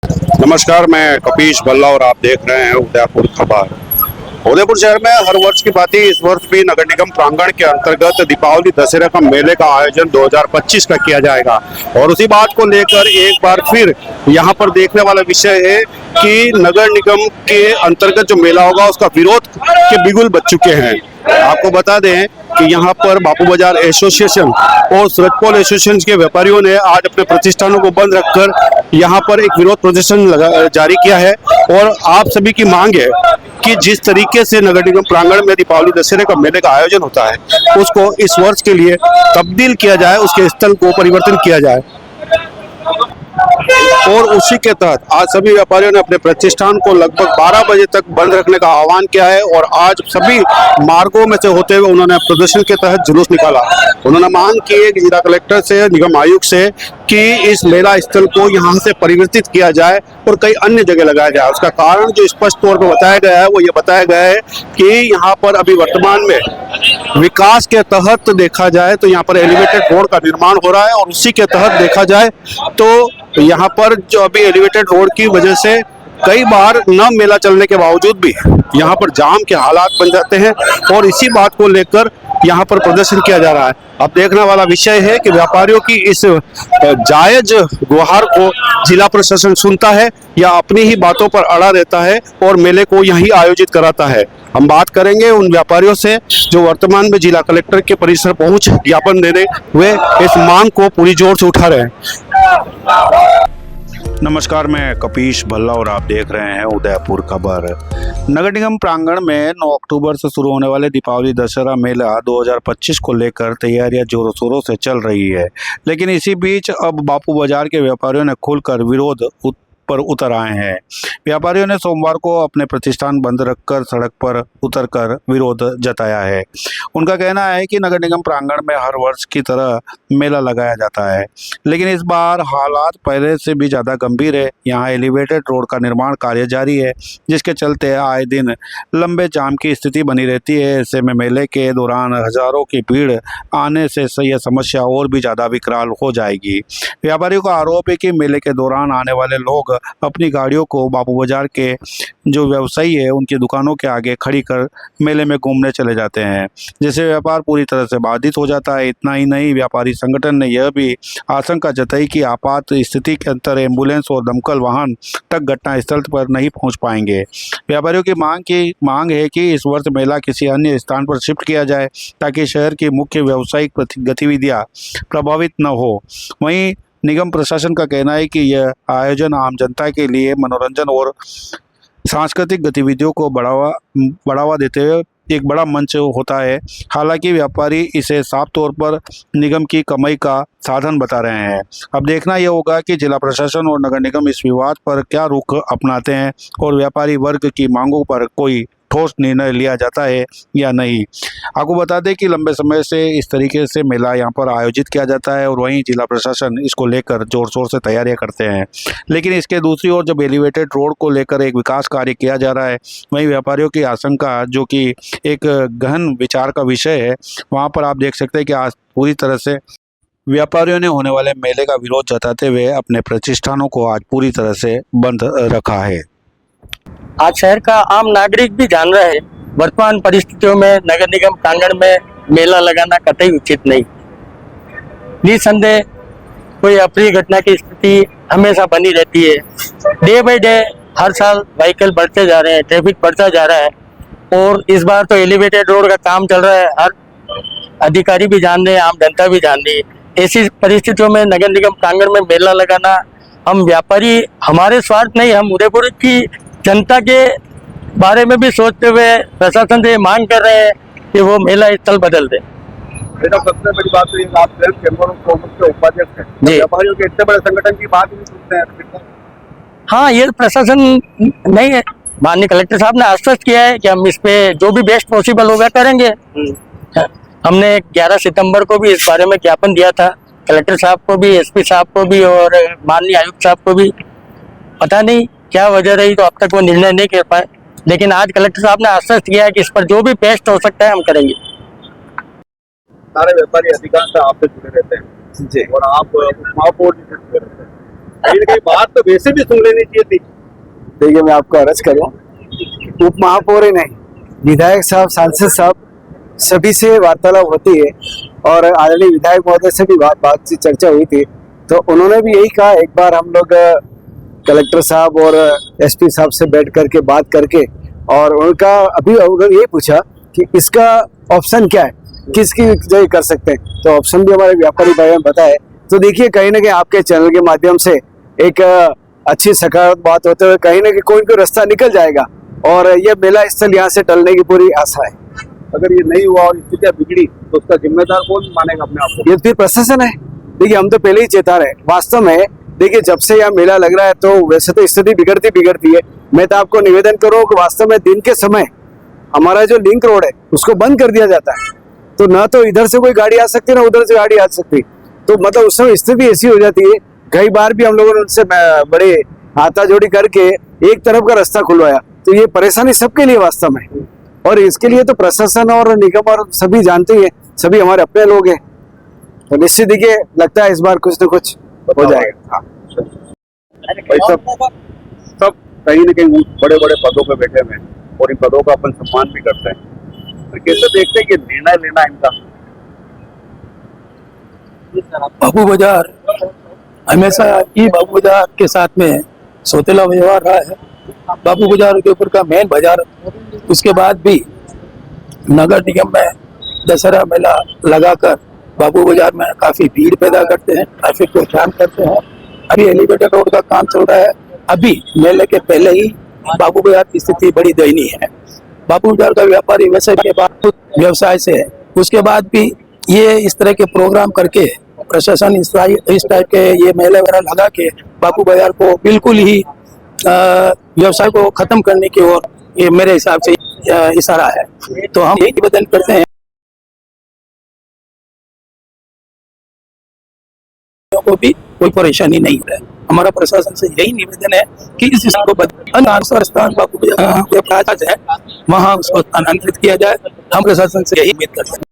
नमस्कार, मैं कपीश भल्ला और आप देख रहे हैं उदयपुर खबर। उदयपुर शहर में हर वर्ष की भांति इस वर्ष भी नगर निगम प्रांगण के अंतर्गत दीपावली दशहरा का मेले का आयोजन 2025 का किया जाएगा और उसी बात को लेकर एक बार फिर यहाँ पर देखने वाला विषय है कि नगर निगम के अंतर्गत जो मेला होगा उसका विरोध के बिगुल बज चुके हैं। आपको बता दें कि यहाँ पर बापू बाजार एसोसिएशन और सूरजपोल एसोसिएशन के व्यापारियों ने आज अपने प्रतिष्ठानों को बंद रखकर यहाँ पर एक विरोध प्रदर्शन जारी किया है और आप सभी की मांग है कि जिस तरीके से नगर निगम प्रांगण में दीपावली दशहरे का मेले का आयोजन होता है उसको इस वर्ष के लिए तब्दील किया जाए, उसके स्थल को परिवर्तन किया जाए। और उसी के तहत आज सभी व्यापारियों ने अपने प्रतिष्ठान को लगभग 12 बजे तक बंद रखने का आह्वान किया है और आज सभी मार्गों में से होते हुए उन्होंने प्रदर्शन के तहत जुलूस निकाला। उन्होंने मांग की है जिला कलेक्टर से, निगम आयुक्त से कि इस मेला स्थल को यहां से परिवर्तित किया जाए और कई अन्य जगह लगाया जाए। उसका कारण जो स्पष्ट तौर पर बताया गया है वो ये बताया गया है कि यहाँ पर अभी वर्तमान में विकास के तहत देखा जाए तो यहाँ पर एलिवेटेड रोड का निर्माण हो रहा है और उसी के तहत देखा जाए तो यहाँ पर जो अभी एलिवेटेड रोड की वजह से कई बार न मेला चलने के बावजूद भी यहाँ पर जाम के हालात बन जाते हैं और इसी बात को लेकर यहाँ पर प्रदर्शन किया जा रहा है। अब देखने वाला विषय है कि व्यापारियों की इस जायज गुहार को जिला प्रशासन सुनता है या अपनी ही बातों पर अड़ा रहता है और मेले को यहीं आयोजित कराता है। हम बात करेंगे उन व्यापारियों से जो वर्तमान में जिला कलेक्टर के परिसर पहुंच ज्ञापन देने हुए इस मांग को पूरी जोर से उठा रहे हैं। नमस्कार, मैं कपीश भल्ला और आप देख रहे हैं उदयपुर खबर। नगर निगम प्रांगण में 9 अक्टूबर से शुरू होने वाले दीपावली दशहरा मेला 2025 को लेकर तैयारियां जोरों शोरों से चल रही है, लेकिन इसी बीच अब बापू बाजार के व्यापारियों ने खुलकर विरोध पर उतर आए हैं। व्यापारियों ने सोमवार को अपने प्रतिष्ठान बंद रखकर सड़क पर उतरकर विरोध जताया है। उनका कहना है कि नगर निगम प्रांगण में हर वर्ष की तरह मेला लगाया जाता है, लेकिन इस बार हालात पहले से भी ज़्यादा गंभीर है। यहाँ एलिवेटेड रोड का निर्माण कार्य जारी है, जिसके चलते आए दिन लंबे जाम की स्थिति बनी रहती है। ऐसे में मेले के दौरान हजारों की भीड़ आने से यह समस्या और भी ज़्यादा विकराल हो जाएगी। व्यापारियों का आरोप है कि मेले के दौरान आने वाले लोग अपनी गाड़ियों को बापू बाजार के जो व्यवसायी है उनकी दुकानों के आगे खड़ी कर मेले में घूमने चले जाते हैं, जिससे व्यापार पूरी तरह से बाधित हो जाता है। इतना ही नहीं, व्यापारी संगठन ने यह भी आशंका जताई कि आपात स्थिति के अंतर एम्बुलेंस और दमकल वाहन तक घटनास्थल पर नहीं पहुंच पाएंगे। व्यापारियों की मांग है कि इस वर्ष मेला किसी अन्य स्थान पर शिफ्ट किया जाए ताकि शहर की मुख्य व्यावसायिक गतिविधियाँ प्रभावित न हो। वहीं निगम प्रशासन का कहना है कि यह आयोजन आम जनता के लिए मनोरंजन और सांस्कृतिक गतिविधियों को बढ़ावा देते हुए एक बड़ा मंच होता है। हालांकि व्यापारी इसे साफ तौर पर निगम की कमाई का साधन बता रहे हैं। अब देखना यह होगा कि जिला प्रशासन और नगर निगम इस विवाद पर क्या रुख अपनाते हैं और व्यापारी वर्ग की मांगों पर कोई ठोस निर्णय लिया जाता है या नहीं। आपको बता दें कि लंबे समय से इस तरीके से मेला यहाँ पर आयोजित किया जाता है और वहीं जिला प्रशासन इसको लेकर जोर शोर से तैयारियां करते हैं, लेकिन इसके दूसरी ओर जब एलिवेटेड रोड को लेकर एक विकास कार्य किया जा रहा है, वहीं व्यापारियों की आशंका जो कि एक गहन विचार का विषय है, वहाँ पर आप देख सकते हैं कि आज पूरी तरह से व्यापारियों ने होने वाले मेले का विरोध जताते हुए अपने प्रतिष्ठानों को आज पूरी तरह से बंद रखा है। आज शहर का आम नागरिक भी जान रहा है वर्तमान परिस्थितियों में नगर निगम प्रांगण में मेला लगाना कतई उचित नहीं। निसंदेह कोई अप्रिय घटना की स्थिति हमेशा बनी रहती है। डे बाय डे हर साल व्हीकल बढ़ते जा रहे हैं, ट्रैफिक बढ़ता जा रहा है और इस बार तो एलिवेटेड रोड का काम चल रहा है। हर अधिकारी भी जान रहे हैं, आम जनता भी जान रही है। ऐसी परिस्थितियों में नगर निगम प्रांगण में मेला लगाना, हम व्यापारी हमारे स्वार्थ नहीं, हम उदयपुर की जनता के बारे में भी सोचते हुए प्रशासन से मांग कर रहे हैं कि वो मेला स्थल बदल दे। बेटा, सबसे बड़ी बात तो ये आप स्वयं चैम्बर ऑफ कॉमर्स के उपाध्यक्ष हैं, व्यापारियों के इतने बड़े संगठन की बात नहीं सुनते हैं। हाँ, ये प्रशासन नहीं है। माननीय कलेक्टर साहब ने आश्वस्त किया है कि हम इस पे जो भी बेस्ट पॉसिबल होगा करेंगे। हमने 11 सितंबर को भी इस बारे में ज्ञापन दिया था, कलेक्टर साहब को भी, एसपी साहब को भी और माननीय आयुक्त साहब को भी। पता नहीं क्या वजह रही तो अब तक वो निर्णय नहीं कर पाए, लेकिन आज कलेक्टर साहब ने आश्वस्त किया है कि इस पर जो भी बेस्ट हो सकता है हम करेंगे। सारे व्यापारी अधिकांश आपसे जुड़े रहते हैं जी, और आप महापौर जी से जुड़े रहते हैं, कहीं ना कहीं बात तो वैसे भी सुन लेनी चाहिए थी। देखिए मैं आपको अर्ज करूं, उप महापौर ही नहीं, विधायक साहब, सांसद साहब, सभी से वार्तालाप होती है और आदरणीय विधायक महोदय से भी बातचीत चर्चा हुई थी, तो उन्होंने भी यही कहा एक बार हम लोग कलेक्टर साहब और एसपी साहब से बैठ करके बात करके, और उनका अभी उन्होंने यही पूछा कि इसका ऑप्शन क्या है, किसकी जगह कर सकते हैं, तो ऑप्शन भी हमारे व्यापारी भाइयों ने बताया। तो देखिए कहीं ना कहीं आपके चैनल के माध्यम से एक अच्छी सकारात्मक बात होते हुए कहीं ना कहीं कोई कोई रास्ता निकल जाएगा और ये मेला स्थल यहाँ से टलने की पूरी आशा है। अगर ये नहीं हुआ और स्थितियां बिगड़ी तो उसका जिम्मेदार कौन मानेगा अपने आप को? ये फिर प्रशासन है। देखिए हम तो पहले ही चेता रहे, वास्तव में देखिए जब से यहाँ मेला लग रहा है तो वैसे तो स्थिति बिगड़ती है। मैं तो आपको निवेदन करूँ कि वास्तव में दिन के समय हमारा जो लिंक रोड है उसको बंद कर दिया जाता है, तो ना तो इधर से कोई गाड़ी आ सकती ना उधर से गाड़ी आ सकती, तो मतलब उस समय स्थिति ऐसी हो जाती है। कई बार भी हम लोगों ने उनसे बड़े हाथाजोड़ी करके एक तरफ का रास्ता खुलवाया, तो ये परेशानी सबके लिए वास्तव में, और इसके लिए तो प्रशासन और निगम और सभी जानते हैं, सभी हमारे अपने लोग हैं, तो निश्चित देखिए लगता है इस बार कुछ न कुछ हो जाएगा। भाई सब कहीं ना कहीं बड़े बड़े पदों पे बैठे हुए हैं और इन पदों का अपन सम्मान भी करते हैं, तो कैसे देखते हैं कि निर्णय लेना इनका? बाबू बाजार हमेशा ही बाबू बाजार के साथ में सौतेला व्यवहार रहा है। बाबू बाजार के ऊपर का मेन बाजार, उसके बाद भी नगर निगम में दशहरा मेला लगाकर बाबू बाजार में काफी भीड़ पैदा करते हैं, ट्रैफिक को जाम करते हैं। अभी एलिवेटेड रोड का काम चल रहा है, अभी मेले के पहले ही बाबू बाजार की स्थिति बड़ी दयनीय है। बाबू बाजार का व्यापारी वैसे के बाद व्यवसाय से है, उसके बाद भी ये इस तरह के प्रोग्राम करके प्रशासन इस टाइप के ये मेले वगैरह लगा के बाबू बाजार को बिल्कुल ही व्यवसाय को खत्म करने की ओर ये मेरे हिसाब से इशारा है। तो हम यही निवेदन करते हैं को भी कोई परेशानी नहीं है। हमारा प्रशासन से यही निवेदन है कि इस स्थान बाबू बाजार है वहाँ उसको स्थानांतरित किया जाए। हम प्रशासन से यही उम्मीद करते हैं।